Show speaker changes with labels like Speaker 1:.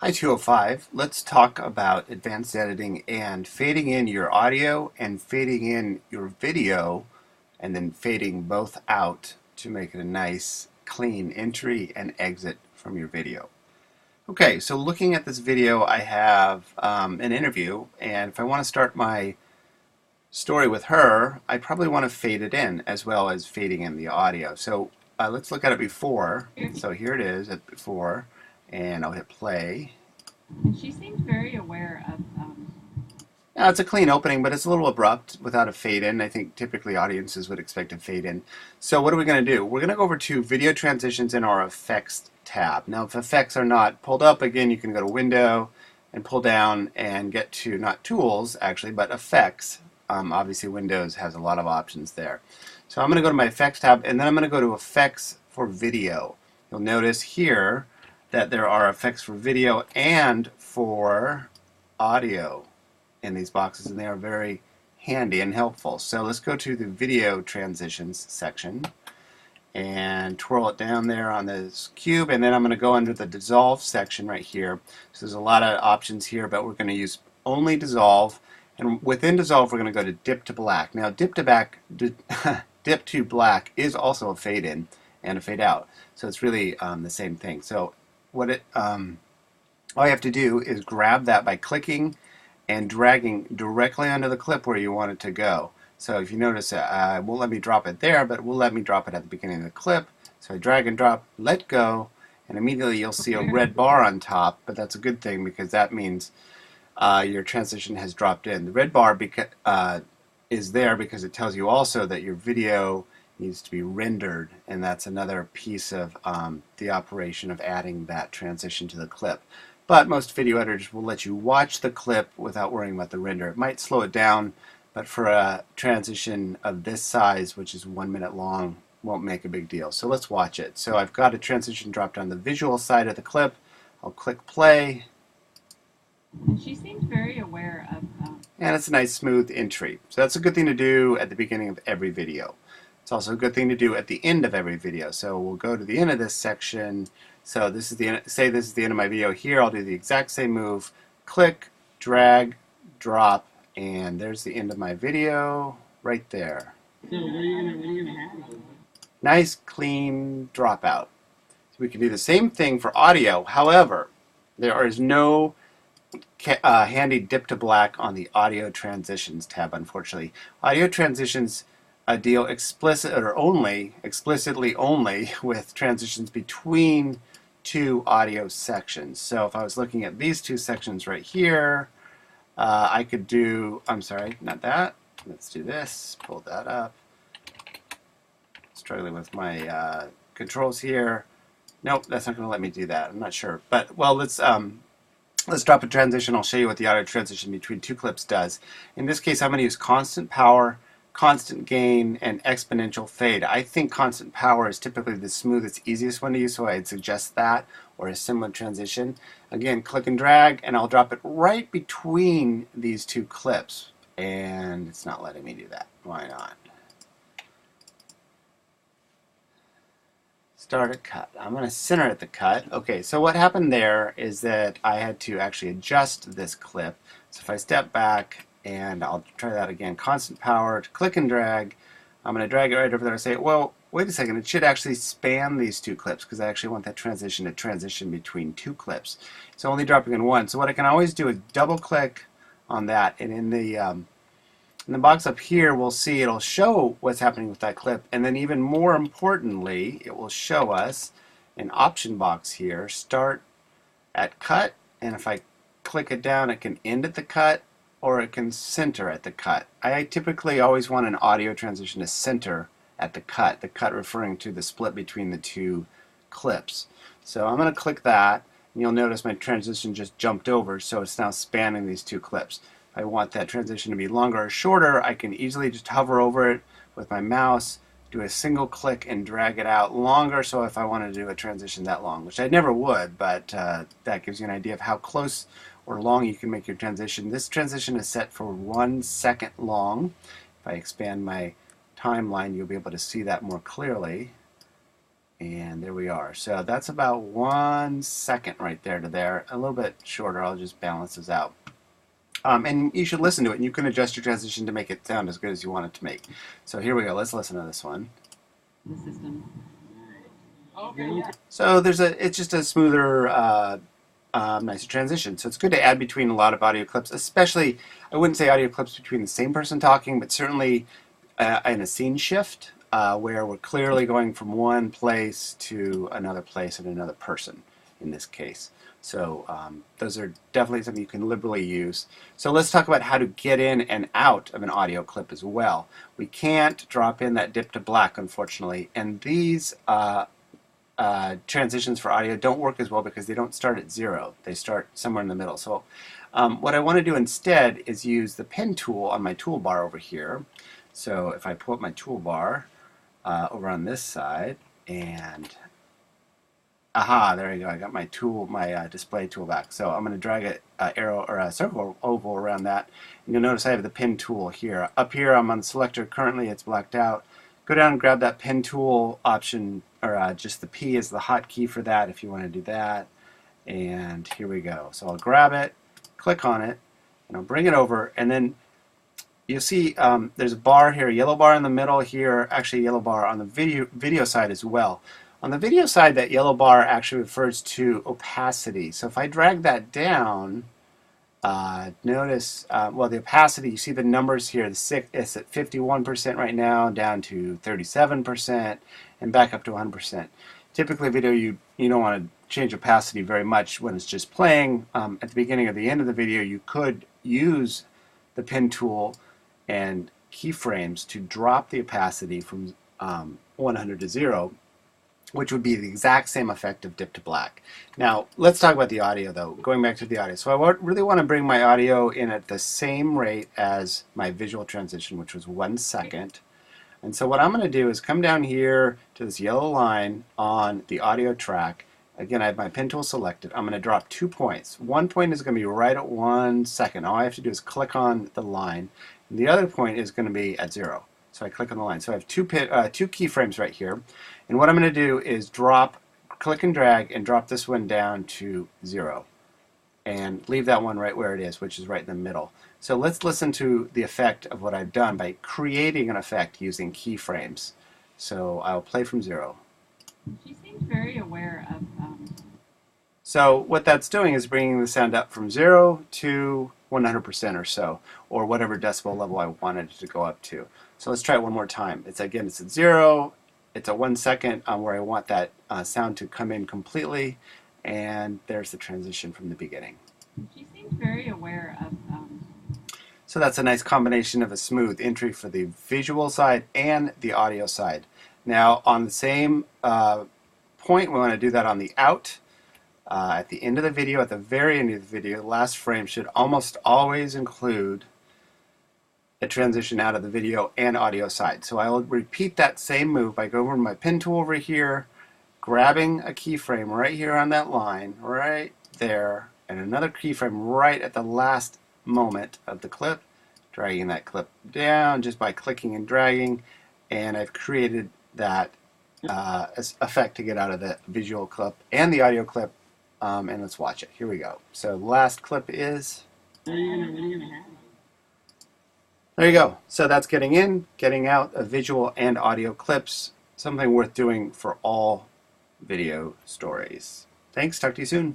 Speaker 1: Hi 205, let's talk about advanced editing and fading in your audio and fading in your video and then fading both out to make it a nice clean entry and exit from your video. Okay, so looking at this video I have an interview, and if I want to start my story with her I probably want to fade it in as well as fading in the audio. So let's look at it before. So here it is at before, and I'll hit play.
Speaker 2: And she seemed very aware of.
Speaker 1: Yeah, it's a clean opening, but it's a little abrupt without a fade in. I think typically audiences would expect a fade in. So what are we going to do? We're going to go over to video transitions in our effects tab. Now, if effects are not pulled up, again, you can go to window and pull down and get to not tools actually, but effects. Obviously, Windows has a lot of options there. So I'm going to go to my effects tab, and then I'm going to go to effects for video. You'll notice here that there are effects for video and for audio in these boxes, and they are very handy and helpful. So let's go to the video transitions section and twirl it down there on this cube, and then I'm going to go under the dissolve section right here. So there's a lot of options here, but we're going to use only dissolve, and within dissolve we're going to go to dip to black. Now dip to black is also a fade in and a fade out, so it's really the same thing. So what all you have to do is grab that by clicking and dragging directly onto the clip where you want it to go. So if you notice, it won't let me drop it there, but it will let me drop it at the beginning of the clip. So I drag and drop, let go, and immediately you'll see a red bar on top, but that's a good thing because that means your transition has dropped in. The red bar is there because it tells you also that your video needs to be rendered, and that's another piece of the operation of adding that transition to the clip. But most video editors will let you watch the clip without worrying about the render. It might slow it down, but for a transition of this size, which is 1 minute long, won't make a big deal. So let's watch it. So I've got a transition dropped on the visual side of the clip. I'll click play,
Speaker 2: And she seemed very aware of.
Speaker 1: and it's a nice smooth entry. So that's a good thing to do at the beginning of every video. It's also a good thing to do at the end of every video. So we'll go to the end of this section. So this is the end, say this is the end of my video here. I'll do the exact same move. Click, drag, drop, and there's the end of my video right there.
Speaker 2: So what are you gonna have?
Speaker 1: Nice clean dropout. So we can do the same thing for audio. However, there is no handy dip to black on the audio transitions tab, unfortunately. Audio transitions deal explicitly only with transitions between two audio sections. So if I was looking at these two sections right here, I could do, I'm sorry, not that. Let's do this, pull that up. Struggling with my controls here. Nope, that's not going to let me do that. I'm not sure. But, well, let's drop a transition. I'll show you what the audio transition between two clips does. In this case, I'm going to use constant power, constant gain, and exponential fade. I think constant power is typically the smoothest, easiest one to use, so I'd suggest that or a similar transition. Again, click and drag, and I'll drop it right between these two clips. And it's not letting me do that. Why not? Start a cut. I'm going to center at the cut. Okay, so what happened there is that I had to actually adjust this clip. So if I step back, and I'll try that again, constant power, to click and drag, I'm going to drag it right over there and say, well, wait a second, it should actually span these two clips because I actually want that transition to transition between two clips. So only dropping in one. So what I can always do is double click on that, and in the box up here, we'll see it'll show what's happening with that clip, and then even more importantly, it will show us an option box here, start at cut, and if I click it down, it can end at the cut, or it can center at the cut. I typically always want an audio transition to center at the cut referring to the split between the two clips. So I'm going to click that, and you'll notice my transition just jumped over, so it's now spanning these two clips. If I want that transition to be longer or shorter, I can easily just hover over it with my mouse, do a single click, and drag it out longer. So if I want to do a transition that long, which I never would, but that gives you an idea of how close or long you can make your transition. This transition is set for 1 second long. If I expand my timeline, you'll be able to see that more clearly. And there we are. So that's about 1 second right there to there. A little bit shorter. I'll just balance this out. And you should listen to it, and you can adjust your transition to make it sound as good as you want it to make. So here we go. Let's listen to this one.
Speaker 2: The system.
Speaker 1: So it's just a smoother, nicer transition. So it's good to add between a lot of audio clips, especially, I wouldn't say audio clips between the same person talking, but certainly in a scene shift where we're clearly going from one place to another place and another person in this case. So those are definitely something you can liberally use. So let's talk about how to get in and out of an audio clip as well. We can't drop in that dip to black, unfortunately, and these transitions for audio don't work as well because they don't start at 0. They start somewhere in the middle. So what I want to do instead is use the pen tool on my toolbar over here. So if I pull up my toolbar over on this side, and aha, there you go. I got my tool, my display tool back. So I'm going to drag an arrow or a circle oval around that. And you'll notice I have the pen tool here. Up here I'm on the selector. Currently it's blacked out. Go down and grab that pen tool option, or just the P is the hotkey for that if you want to do that. And here we go. So I'll grab it, click on it, and I'll bring it over, and then you'll see there's a bar here, a yellow bar in the middle here, actually a yellow bar on the video side as well. On the video side, that yellow bar actually refers to opacity. So if I drag that down, notice, well, the opacity, you see the numbers here, it's at 51% right now, down to 37%, and back up to 100%. Typically video, you don't want to change opacity very much when it's just playing. At the beginning or the end of the video, you could use the pen tool and keyframes to drop the opacity from 100 to 0, which would be the exact same effect of dip to black. Now, let's talk about the audio though, going back to the audio. So I really want to bring my audio in at the same rate as my visual transition, which was 1 second. And so what I'm going to do is come down here to this yellow line on the audio track. Again, I have my pen tool selected. I'm going to drop 2 points. 1 point is going to be right at 1 second. All I have to do is click on the line. And the other point is going to be at 0. So I click on the line. So I have two keyframes right here. And what I'm going to do is click and drag, and drop this one down to 0. And leave that one right where it is, which is right in the middle. So let's listen to the effect of what I've done by creating an effect using keyframes. So I'll play from 0.
Speaker 2: She seems very aware of.
Speaker 1: So what that's doing is bringing the sound up from 0 to 100% or so, or whatever decibel level I wanted it to go up to. So let's try it one more time. It's at 0. It's at 1 second where I want that sound to come in completely, and there's the transition from the beginning.
Speaker 2: She seems very aware of.
Speaker 1: So that's a nice combination of a smooth entry for the visual side and the audio side. Now on the same point, we want to do that on the out. At the end of the video, at the very end of the video, the last frame should almost always include a transition out of the video and audio side. So I'll repeat that same move by going over to my pen tool over here, grabbing a keyframe right here on that line, right there, and another keyframe right at the last moment of the clip, dragging that clip down just by clicking and dragging, and I've created that effect to get out of the visual clip and the audio clip, and let's watch it. Here we go. So the last clip is... There you go. So that's getting in, getting out of visual and audio clips, something worth doing for all video stories. Thanks, talk to you soon.